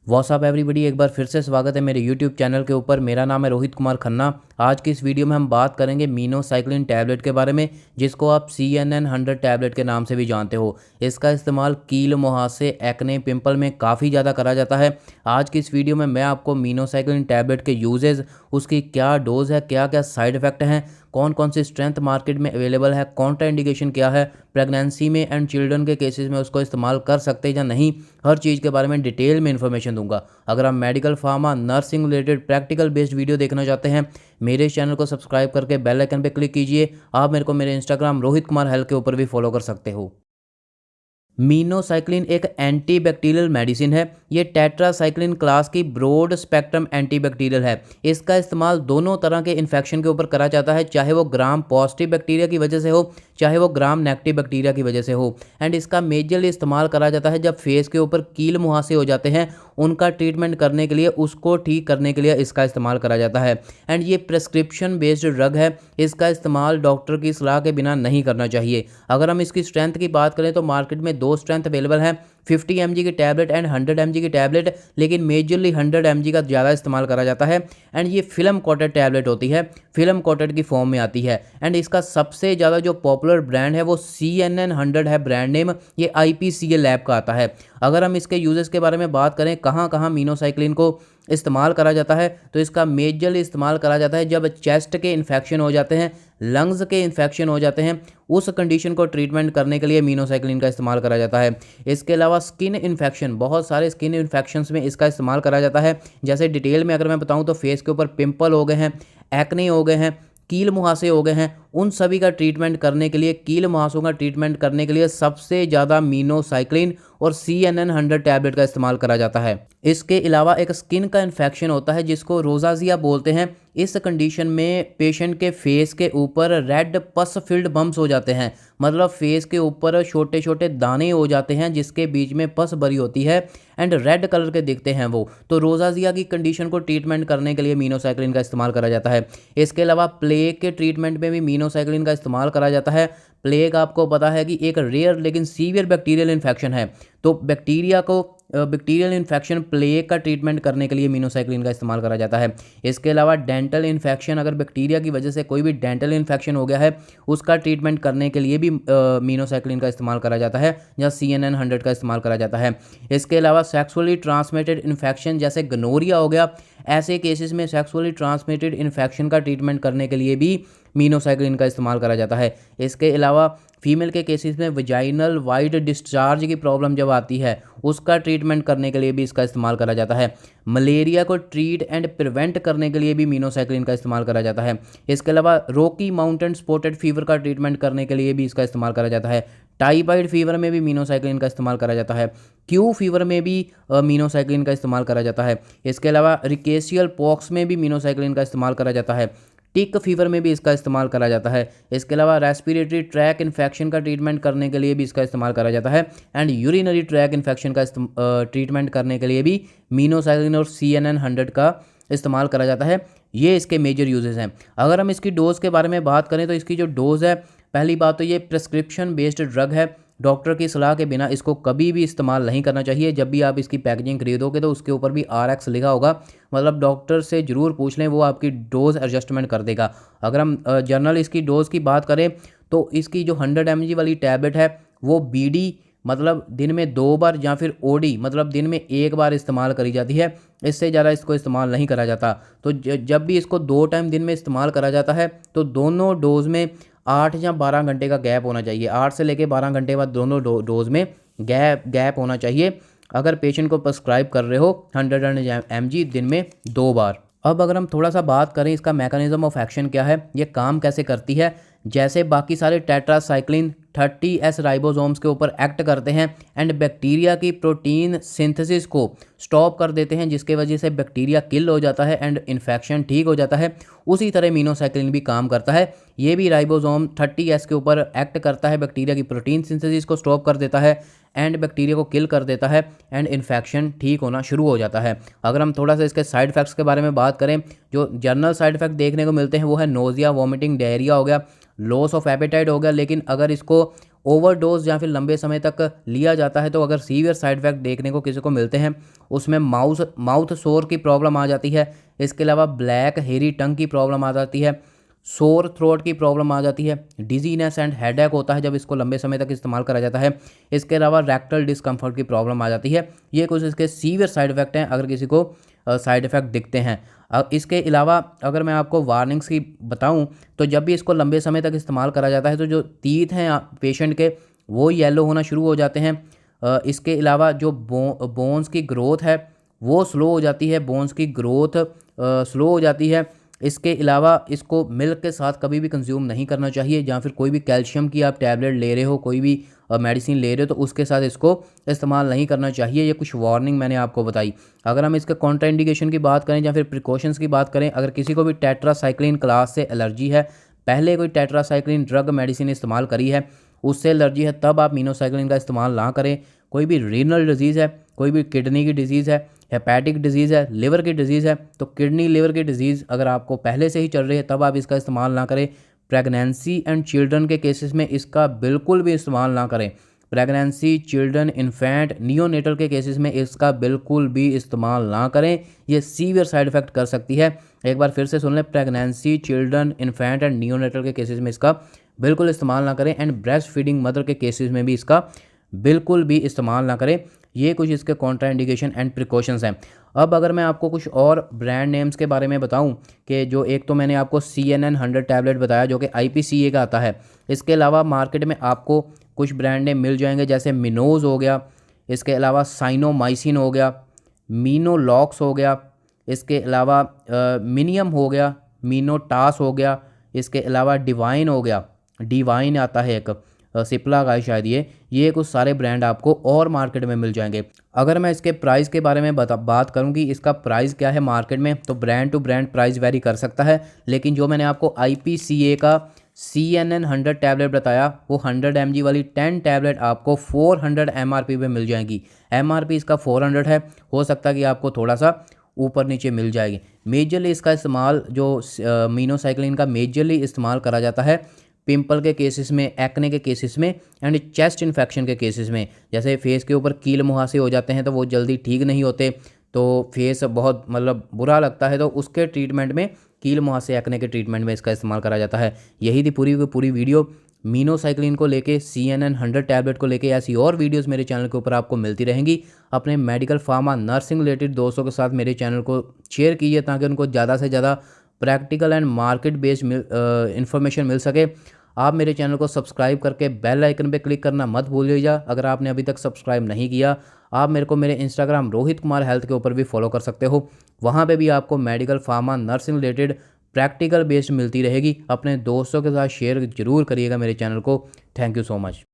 WhatsApp everybody, एक बार फिर से स्वागत है मेरे यूट्यूब चैनल के ऊपर। मेरा नाम है रोहित कुमार खन्ना। आज की इस वीडियो में हम बात करेंगे मीनोसाइक्लिन टैबलेट के बारे में, जिसको आप CNN-100 टैबलेट के नाम से भी जानते हो। इसका इस्तेमाल कील, मुहासे, एक्ने, पिंपल में काफ़ी ज़्यादा करा जाता है। आज की इस वीडियो में मैं आपको मीनोसाइक्लिन टैबलेट के यूजेज़, उसकी क्या डोज है, क्या क्या साइड इफ़ेक्ट हैं, कौन कौन सी स्ट्रेंथ मार्केट में अवेलेबल है, कॉन्ट्रा इंडिकेशन क्या है, प्रेगनेंसी में एंड चिल्ड्रन के केसेस में उसको इस्तेमाल कर सकते हैं या नहीं, हर चीज़ के बारे में डिटेल में इन्फॉर्मेशन दूंगा। अगर आप medical, pharma, nursing related practical based video देखना चाहते हैं, मेरे इस चैनल को सब्सक्राइब करके बेल आइकन पे क्लिक कीजिए। आप मेरे को मेरे इंस्टाग्राम रोहित कुमार हेल्थ के ऊपर भी फॉलो कर सकते हो। मीनोसाइक्लिन एक एंटीबैक्टीरियल मेडिसिन है। ये टेट्रासाइक्लिन क्लास की ब्रॉड स्पेक्ट्रम एंटीबैक्टीरियल है। इसका इस्तेमाल दोनों तरह के इन्फेक्शन के ऊपर करा जाता है, चाहे वो ग्राम पॉजिटिव बैक्टीरिया की वजह से हो, चाहे वो ग्राम नेगेटिव बैक्टीरिया की वजह से हो। एंड इसका मेजरली इस्तेमाल करा जाता है जब फेस के ऊपर कील मुहासे हो जाते हैं, उनका ट्रीटमेंट करने के लिए, उसको ठीक करने के लिए इसका इस्तेमाल करा जाता है। एंड ये प्रिस्क्रिप्शन बेस्ड ड्रग है। इसका इस्तेमाल डॉक्टर की सलाह के बिना नहीं करना चाहिए। अगर हम इसकी स्ट्रेंथ की बात करें तो मार्केट में दो स्ट्रेंथ अवेलेबल है, 50 mg की टैबलेट एंड 100 mg की टैबलेट, लेकिन मेजरली 100 mg का ज़्यादा इस्तेमाल करा जाता है। एंड ये फिल्म कोटेड टैबलेट होती है, फिल्म कोटेड की फॉर्म में आती है। एंड इसका सबसे ज़्यादा जो पॉपुलर ब्रांड है वो CNN-100 है ब्रांड नेम। ये IPCA लैब का आता है। अगर हम इसके यूजेस के बारे में बात करें, कहाँ कहाँ मीनोसाइक्लिन को इस्तेमाल करा जाता है, तो इसका मेजरली इस्तेमाल करा जाता है जब चेस्ट के इन्फेक्शन हो जाते हैं, लंग्स के इन्फेक्शन हो जाते हैं, उस कंडीशन को ट्रीटमेंट करने के लिए मीनोसाइक्लिन का इस्तेमाल करा जाता है। इसके अलावा स्किन इन्फेक्शन, बहुत सारे स्किन इन्फेक्शंस में इसका इस्तेमाल करा जाता है। जैसे डिटेल में अगर मैं बताऊं तो फेस के ऊपर पिंपल हो गए हैं, एक्ने हो गए हैं, कील मुहासे हो गए हैं, उन सभी का ट्रीटमेंट करने के लिए, कील मुहासों का ट्रीटमेंट करने के लिए सबसे ज़्यादा मीनोसाइक्लिन और CNN-100 टैबलेट का इस्तेमाल करा जाता है। इसके अलावा एक स्किन का इन्फेक्शन होता है जिसको रोज़ाजिया बोलते हैं। इस कंडीशन में पेशेंट के फेस के ऊपर रेड पस फील्ड बम्प्स हो जाते हैं, मतलब फेस के ऊपर छोटे छोटे दाने हो जाते हैं जिसके बीच में पस भरी होती है एंड रेड कलर के दिखते हैं वो। तो रोज़ाजिया की कंडीशन को ट्रीटमेंट करने के लिए मीनोसाइक्लिन का इस्तेमाल करा जाता है। इसके अलावा प्लेग के ट्रीटमेंट में भी मीनोसाइक्लिन का इस्तेमाल करा जाता है। प्लेग आपको पता है कि एक रेयर लेकिन सीवियर बैक्टीरियल इन्फेक्शन है, तो बैक्टीरियल इन्फेक्शन प्लेग का ट्रीटमेंट करने के लिए मीनोसाइक्लिन का इस्तेमाल करा जाता है। इसके अलावा डेंटल इन्फेक्शन, अगर बैक्टीरिया की वजह से कोई भी डेंटल इन्फेक्शन हो गया है, उसका ट्रीटमेंट करने के लिए भी मीनोसाइक्लिन का इस्तेमाल करा जाता है या CNN-100 का इस्तेमाल करा जाता है। इसके अलावा सेक्सुअली ट्रांसमिटेड इन्फेक्शन जैसे गनोरिया हो गया, ऐसे केसेस में सेक्सुअली ट्रांसमिटेड इन्फेक्शन का ट्रीटमेंट करने के लिए भी मीनोसाइक्लिन का इस्तेमाल करा जाता है। इसके अलावा फीमेल के केसेस में वजाइनल वाइट डिस्चार्ज की प्रॉब्लम जब आती है, उसका ट्रीटमेंट करने के लिए भी इसका इस्तेमाल करा जाता है। मलेरिया को ट्रीट एंड प्रिवेंट करने के लिए भी मीनोसाइक्लिन का इस्तेमाल करा जाता है। इसके अलावा रॉकी माउंटेन स्पॉटेड फीवर का ट्रीटमेंट करने के लिए भी इसका इस्तेमाल करा जाता है। टाइफाइड फीवर में भी मीनोसाइक्लिन का इस्तेमाल करा जाता है। क्यू फीवर में भी मीनोसाइक्लिन का इस्तेमाल करा जाता है। इसके अलावा रिकेशियल पॉक्स में भी मीनोसाइक्लिन का इस्तेमाल करा जाता है। टिक फीवर में भी इसका इस्तेमाल करा जाता है। इसके अलावा रेस्पिरेटरी ट्रैक इन्फेक्शन का ट्रीटमेंट करने के लिए भी इसका इस्तेमाल करा जाता है एंड यूरिनरी ट्रैक इन्फेक्शन का ट्रीटमेंट करने के लिए भी मीनोसाइक्लिन और CNN-100 का इस्तेमाल करा जाता है। ये इसके मेजर यूजेस हैं। अगर हम इसकी डोज के बारे में बात करें तो इसकी जो डोज़ है, पहली बात तो ये प्रिस्क्रिप्शन बेस्ड ड्रग है। डॉक्टर की सलाह के बिना इसको कभी भी इस्तेमाल नहीं करना चाहिए। जब भी आप इसकी पैकेजिंग खरीदोगे तो उसके ऊपर भी RX लिखा होगा, मतलब डॉक्टर से ज़रूर पूछ लें, वो आपकी डोज़ एडजस्टमेंट कर देगा। अगर हम जनरल इसकी डोज़ की बात करें तो इसकी जो 100 mg वाली टैबलेट है वो BD मतलब दिन में 2 बार या फिर OD मतलब दिन में 1 बार इस्तेमाल करी जाती है। इससे ज़्यादा इसको इस्तेमाल नहीं करा जाता। तो जब भी इसको 2 टाइम दिन में इस्तेमाल करा जाता है तो दोनों डोज़ में 8 या 12 घंटे का गैप होना चाहिए। 8 से लेकर 12 घंटे बाद दोनों डोज़ में गैप होना चाहिए, अगर पेशेंट को प्रिस्क्राइब कर रहे हो 100 mg दिन में 2 बार। अब अगर हम थोड़ा सा बात करें इसका मैकेनिज्म ऑफ एक्शन क्या है, ये काम कैसे करती है। जैसे बाकी सारे टेट्रासाइक्लिन 30S राइबोसोम्स के ऊपर एक्ट करते हैं एंड बैक्टीरिया की प्रोटीन सिंथेसिस को स्टॉप कर देते हैं, जिसके वजह से बैक्टीरिया किल हो जाता है एंड इन्फेक्शन ठीक हो जाता है, उसी तरह मीनोसाइक्लिन भी काम करता है। ये भी राइबोसोम 30S के ऊपर एक्ट करता है, बैक्टीरिया की प्रोटीन सिंथेसिस को स्टॉप कर देता है एंड बैक्टीरिया को किल कर देता है एंड इन्फेक्शन ठीक होना शुरू हो जाता है। अगर हम थोड़ा सा इसके साइड इफेक्ट्स के बारे में बात करें, जो जनरल साइड इफेक्ट देखने को मिलते हैं वो है नोजिया, वॉमिटिंग, डायरिया हो गया, लॉस ऑफ एपेटाइट हो गया। लेकिन अगर इसको ओवरडोज या फिर लंबे समय तक लिया जाता है तो अगर सीवियर साइड इफेक्ट देखने को किसी को मिलते हैं, उसमें माउथ सोर की प्रॉब्लम आ जाती है। इसके अलावा ब्लैक हेरी टंग की प्रॉब्लम आ जाती है, सोर थ्रोट की प्रॉब्लम आ जाती है, डिजीनेस एंड हेडेक होता है जब इसको लंबे समय तक इस्तेमाल करा जाता है। इसके अलावा रेक्टल डिस्कम्फर्ट की प्रॉब्लम आ जाती है। ये कुछ इसके सीवियर साइड इफेक्ट हैं अगर किसी को साइड इफ़ेक्ट दिखते हैं। इसके अलावा अगर मैं आपको वार्निंग्स की बताऊं तो जब भी इसको लंबे समय तक इस्तेमाल करा जाता है तो जो टीथ हैं पेशेंट के वो येलो होना शुरू हो जाते हैं। इसके अलावा जो बोन्स की ग्रोथ है वो स्लो हो जाती है, बोन्स की ग्रोथ स्लो हो जाती है। इसके अलावा इसको मिल्क के साथ कभी भी कंज्यूम नहीं करना चाहिए, या फिर कोई भी कैल्शियम की आप टैबलेट ले रहे हो, कोई भी मेडिसिन ले रहे हो तो उसके साथ इसको इस्तेमाल नहीं करना चाहिए। ये कुछ वार्निंग मैंने आपको बताई। अगर हम इसके कॉन्ट्राइंडिकेशन की बात करें या फिर प्रिकॉशंस की बात करें, अगर किसी को भी टेट्रासाइक्लिन क्लास से एलर्जी है, पहले कोई टेट्रासाइक्लिन ड्रग मेडिसिन इस्तेमाल करी है, उससे एलर्जी है, तब आप मिनोसाइक्लिन का इस्तेमाल ना करें। कोई भी रीनल डिजीज़ है, कोई भी किडनी की डिजीज़ है, हेपेटिक डिजीज़ है, लिवर की डिजीज़ है, तो किडनी लिवर की डिजीज़ अगर आपको पहले से ही चल रही है तब आप इसका इस्तेमाल ना करें। प्रेगनेंसी एंड चिल्ड्रन के केसेस में इसका बिल्कुल भी इस्तेमाल ना करें। प्रेगनेंसी, चिल्ड्रन, इन्फेंट, नियोनेटल के केसेस में इसका बिल्कुल भी इस्तेमाल ना करें। ये सीवियर साइड इफ़ेक्ट कर सकती है। एक बार फिर से सुन लें, pregnancy, children, infant and neonatal के केसेस में इसका बिल्कुल इस्तेमाल ना करें। एंड ब्रेस्ट फीडिंग मदर के केसेस में भी इसका बिल्कुल भी इस्तेमाल ना करें। ये कुछ इसके कॉन्ट्राइंडिकेशन एंड प्रिकॉशंस हैं। अब अगर मैं आपको कुछ और ब्रांड नेम्स के बारे में बताऊं कि जो एक तो मैंने आपको CNN 100 टैबलेट बताया जो कि IPCA का आता है। इसके अलावा मार्केट में आपको कुछ ब्रांड नेम मिल जाएंगे, जैसे मिनोज हो गया, इसके अलावा साइनोमाइसिन हो गया, मीनोलॉक्स हो गया, इसके अलावा मिनियम हो गया, मीनोटास हो गया, इसके अलावा डिवाइन हो गया, डिवाइन आता है एक, सिप्ला का है शायद ये कुछ सारे ब्रांड आपको और मार्केट में मिल जाएंगे। अगर मैं इसके प्राइस के बारे में बात करूं कि इसका प्राइस क्या है मार्केट में, तो brand to brand price vary कर सकता है। लेकिन जो मैंने आपको IPCA का CNN 100 टैबलेट बताया, वो 100 mg वाली 10 टैबलेट आपको 400 MRP पे मिल जाएगी। MRP इसका 400 है, हो सकता है कि आपको थोड़ा सा ऊपर नीचे मिल जाएगी। मेजरली इसका इस्तेमाल जो मिनोसाइक्लिन का मेजरली इस्तेमाल करा जाता है पिंपल के केसेस में, एक्ने के केसेस में एंड चेस्ट इन्फेक्शन के केसेस में। जैसे फेस के ऊपर कील मुहासे हो जाते हैं तो वो जल्दी ठीक नहीं होते, तो फेस बहुत मतलब बुरा लगता है, तो उसके ट्रीटमेंट में, कील मुहासे एक्ने के ट्रीटमेंट में इसका इस्तेमाल करा जाता है। यही थी पूरी की पूरी वीडियो मिनोसाइक्लिन को लेके, CNN 100 टैबलेट को लेके। ऐसी और वीडियोस मेरे चैनल के ऊपर आपको मिलती रहेंगी। अपने मेडिकल फार्मा नर्सिंग रिलेटेड दोस्तों के साथ मेरे चैनल को शेयर कीजिए ताकि उनको ज़्यादा से ज़्यादा practical and market based information मिल सके। आप मेरे चैनल को सब्सक्राइब करके बेल आइकन पे क्लिक करना मत भूलिएगा। अगर आपने अभी तक सब्सक्राइब नहीं किया, आप मेरे को मेरे इंस्टाग्राम रोहित कुमार हेल्थ के ऊपर भी फॉलो कर सकते हो। वहाँ पे भी आपको medical pharma nursing related practical based मिलती रहेगी। अपने दोस्तों के साथ शेयर जरूर करिएगा मेरे चैनल को। Thank you so much.